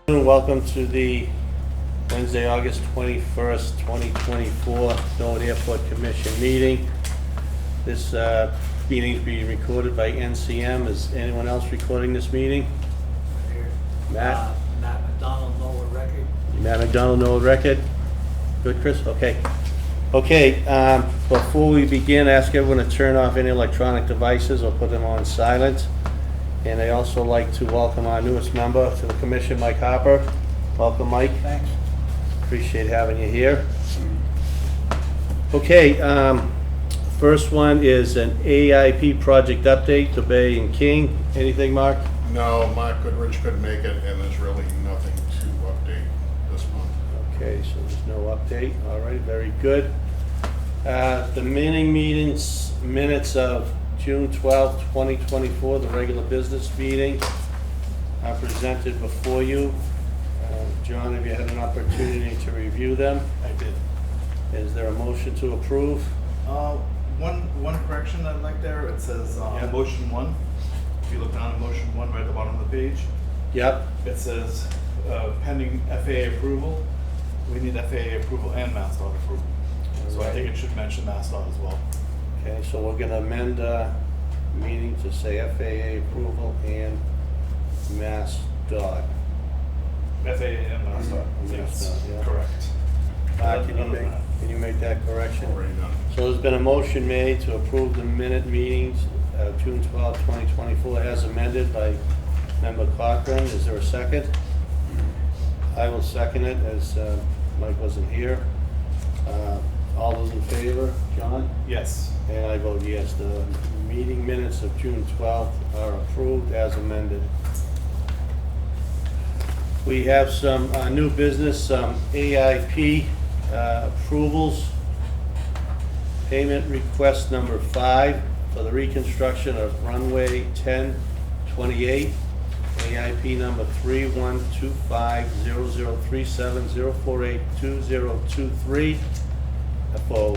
Welcome to the Wednesday, August 21st, 2024 Norwood Airport Commission meeting. This meeting is being recorded by NCM. Is anyone else recording this meeting? Here. Matt? Matt McDonald, Norwood Record. Matt McDonald, Norwood Record. Good, Chris? Okay. Okay, before we begin, ask everyone to turn off any electronic devices or put them on silent. And I'd also like to welcome our newest member to the commission, Mike Harper. Welcome, Mike. Thanks. Appreciate having you here. Okay, first one is an AIP project update to Bay and King. Anything, Mark? No, Mark Goodrich couldn't make it, and there's really nothing to update this month. Okay, so there's no update. All right, very good. The minutes of June 12th, 2024, the regular business meeting are presented before you. John, have you had an opportunity to review them? I did. Is there a motion to approve? One correction I'd like there, it says, Yeah. motion one. If you look down at motion one, right at the bottom of the page, Yep. it says, pending FAA approval. We need FAA approval and MassDOT approval. So I think it should mention MassDOT as well. Okay, so we're gonna amend meeting to say FAA approval and Mass dot. FAA and MassDOT, yes, MassDOT, yeah. correct. Can you make that correction? Already done. So there's been a motion made to approve the minute meetings of June 12th, 2024 as amended by member Cochran. Is there a second? I will second it as Mike wasn't here. All those in favor? John? Yes. And I vote yes. The meeting minutes of June 12th are approved as amended. We have some new business, some AIP approvals. Payment request number 5 for the reconstruction of runway 1028. AIP number 3125003704822023 for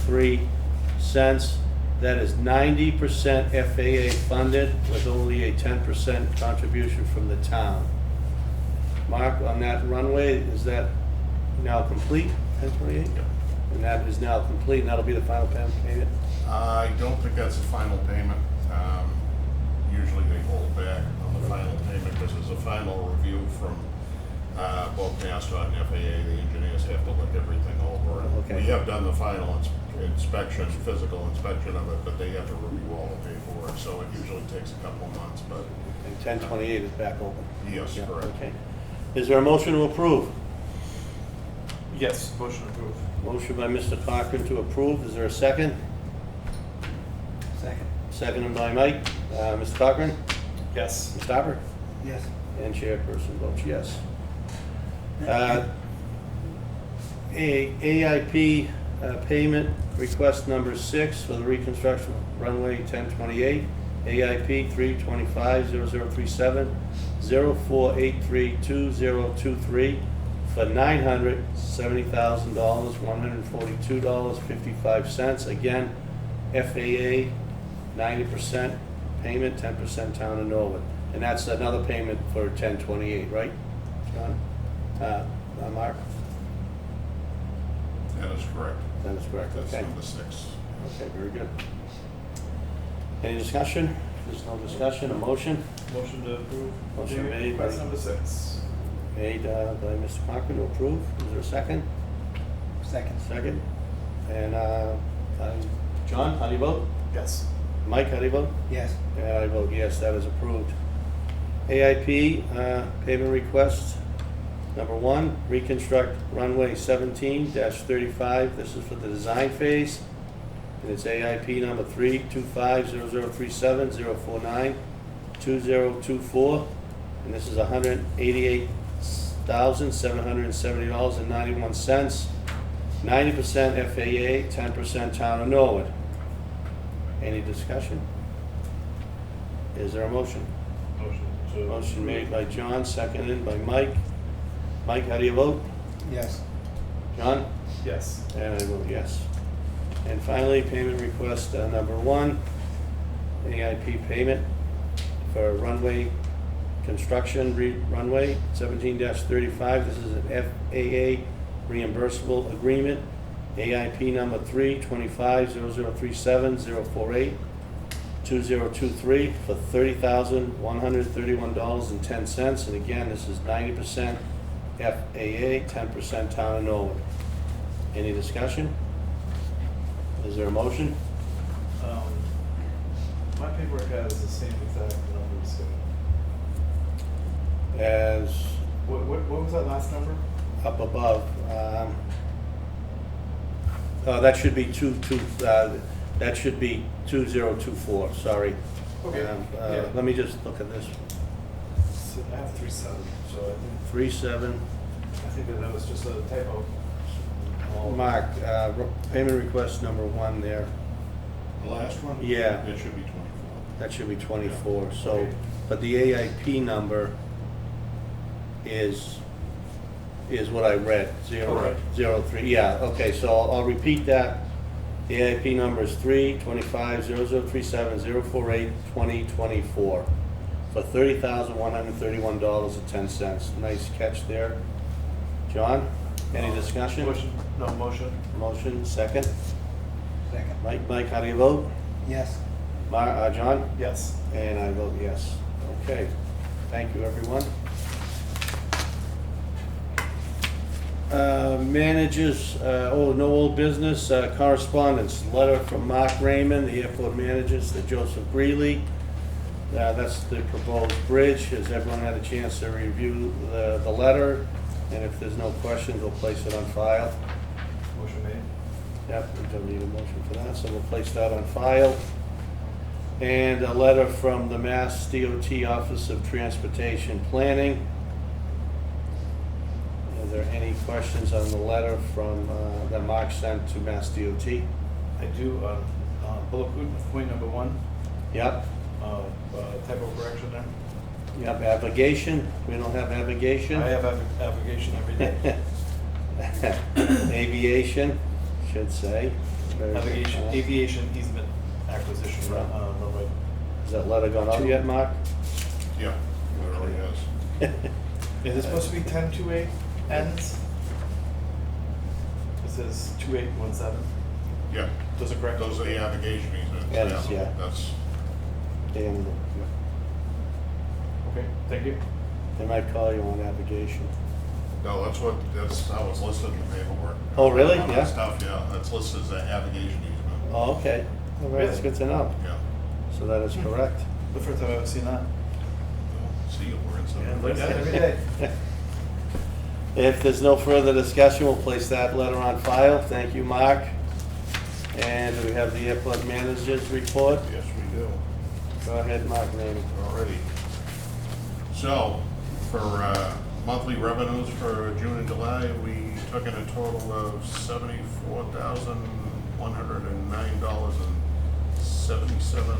$1,107,450.03. That is 90% FAA funded with only a 10% contribution from the town. Mark, on that runway, is that now complete, 1028? And that is now complete, and that'll be the final payment? I don't think that's the final payment. Usually they hold back on the final payment because there's a final review from both MassDOT and FAA. The engineers have to look everything over. Okay. We have done the final inspection, physical inspection of it, but they have to review all the paperwork, so it usually takes a couple of months, but And 1028 is back open? yes, Yeah, correct. okay. Is there a motion to approve? Yes, motion approved. Motion by Mr. Cochran to approve, is there a second? Second. Seconded by Mike. Mr. Cochran? Yes. Mr. Harper? Yes. And chairperson votes yes. AIP payment request number 6 for the reconstruction of runway 1028. AIP 325-0037-0483-2023 for $970,000, $142.55. Again, FAA 90% payment, 10% town of Norwood. And that's another payment for 1028, right, John? Mark? That is correct. That is correct, That's okay. number 6. Okay, very good. Any discussion? If there's no discussion, a motion? Motion to approve. Motion Payment made by- request number 6. Made by Mr. Cochran to approve. Is there a second? Second. Second. And John, how do you vote? Yes. Mike, how do you vote? Yes. And I vote yes, that is approved. AIP payment request number 1, reconstruct runway 17-35. This is for the design phase. And it's AIP number 325-0037-049-2024. And this is $188,770.91. 90% FAA, 10% Town of Norwood. Any discussion? Is there a motion? Motion to. Motion made by John, seconded by Mike. Mike, how do you vote? Yes. John? Yes. And I vote yes. And finally, payment request number 1, AIP payment for runway construction, runway 17-35. This is an FAA reimbursable agreement. AIP number 3, 25-0037-048. 2023 for $30,131.10. And again, this is 90% FAA, 10% Town of Norwood. Any discussion? Is there a motion? My paperwork has the same exact numbers. So As what was that last number? up above, that should be that should be 2024, sorry. Okay, yeah. Let me just look at this. So I have 3.7, so I 37, think that was just a typo. Mark, payment request number 1 there. The last one? Yeah. It should be 24. That should be 24, so, Okay. but the AIP number is what I read, Okay. 03, yeah, okay, so I'll repeat that. The AIP number is 3-25-0037-048-2024 for $30,131.10. Nice catch there. John, any discussion? Motion, no, motion. Motion, second. Second. Mike, how do you vote? Yes. John? Yes. And I vote yes. Okay, thank you, everyone. Managers, no old business, correspondence, letter from Mark Raymond, the airport managers, to Joseph Greeley. That's the proposed bridge. Has everyone had a chance to review the letter? And if there's no questions, we'll place it on file. Motion made. Yep, we don't need a motion for that, so we'll place that on file. And a letter from the Mass DOT Office of Transportation Planning. Are there any questions on the letter from, that Mark sent to Mass DOT? I do, bullet point number 1, Yep, typo correction there. yep, abrogation, we don't have abrogation. I have abrogation every day. Aviation, should say. Very good. Aviation easement acquisition, runway. Has that letter gone out yet, Mark? Yeah, it already has. Is it supposed to be 10-2-8 ends? It says 2817. Yeah, Those are correct? those are the navigation easements. Yes, yeah. That's, And Okay, thank you. they might call you on abrogation. no, that's how it's listed in the paperwork. Oh, really? All that Yeah. Stuff, yeah, that's listed as an navigation easement. Oh, okay. All right, that's good to know. Yeah. So that is correct. The first time I've ever seen that. See you, we're in some. Yeah, look at it every day. If there's no further discussion, we'll place that letter on file. Thank you, Mark. And we have the airport manager's report. Yes, we do. Go ahead, Mark, Raymond. Alrighty. So, for monthly revenues for June and July, we took in a total of $74,109.77.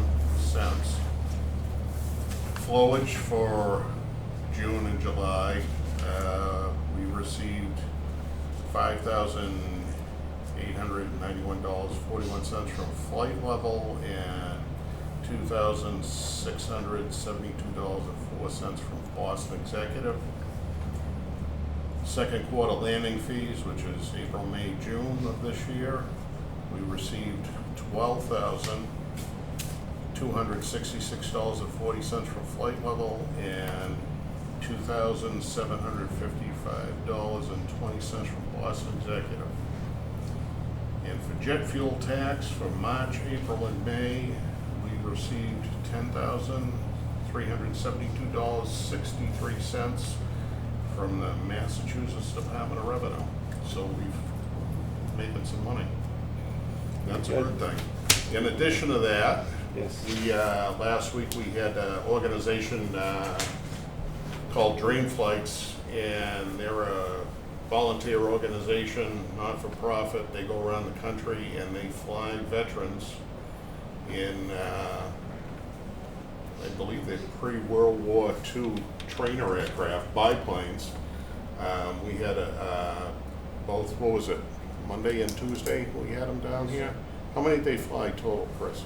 Flowage for June and July, we received $5,891.41 from Flight Level and $2,672.04 from Boston Executive. Second quarter landing fees, which is April, May, June of this year, we received $12,266.40 from Flight Level and $2,755.20 from Boston Executive. And for jet fuel tax for March, April, and May, we received $10,372.63 from the Massachusetts Department of Revenue. So we've making some money. That's a good thing. In addition to that, Yes. we, last week we had an organization called Dream Flights, and they're a volunteer organization, not-for-profit. They go around the country and they fly veterans in, I believe they're pre-World War II trainer aircraft, biplanes. We had both, what was it, Monday and Tuesday, we had them down here. How many did they fly total, Chris?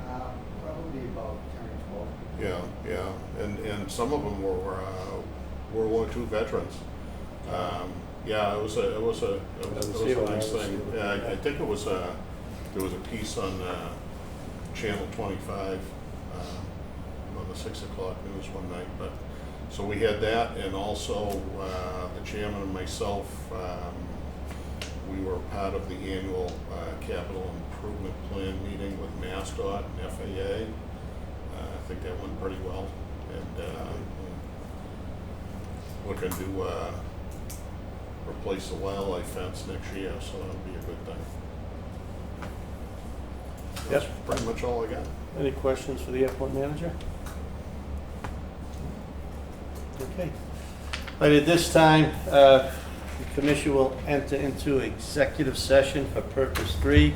Probably about 10 or 12. Yeah, and some of them were World War II veterans. Yeah, it was a nice thing. Yeah, I think it was there was a piece on Channel 25 on the 6 o'clock news one night. But so we had that, and also the chairman and myself. We were part of the annual capital improvement plan meeting with MassDOT and FAA. I think that went pretty well, and looking to replace the wildlife fence next year, so that'll be a good thing. That's pretty much all I got. Any questions for the airport manager? Okay. But at this time, the commission will enter into executive session for purpose 3,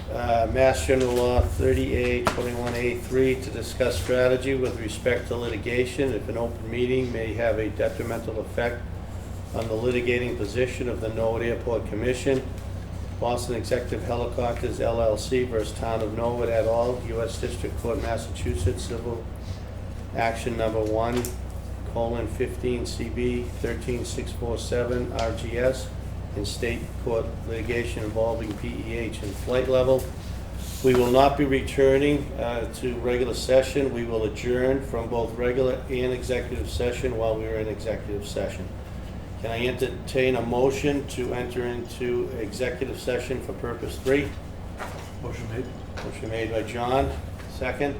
Mass General Law 30A 21A3, to discuss strategy with respect to litigation if an open meeting may have a detrimental effect on the litigating position of the Norwood Airport Commission. Boston Executive Helicopters LLC versus Town of Norwood et al., U.S. District Court, Massachusetts, Civil Action Number 1, :15 CB 13647 RGS, in state court litigation involving PEH and flight level. We will not be returning to regular session. We will adjourn from both regular and executive session while we are in executive session. Can I entertain a motion to enter into executive session for purpose 3? Motion made. Motion made by John, second.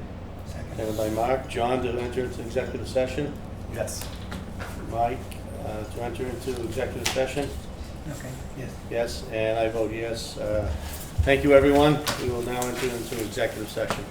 Seconded by Mark. John, to enter into executive session. Yes. Mike, to enter into executive session. Okay, yes. Yes, and I vote yes. Thank you, everyone. We will now enter into executive session.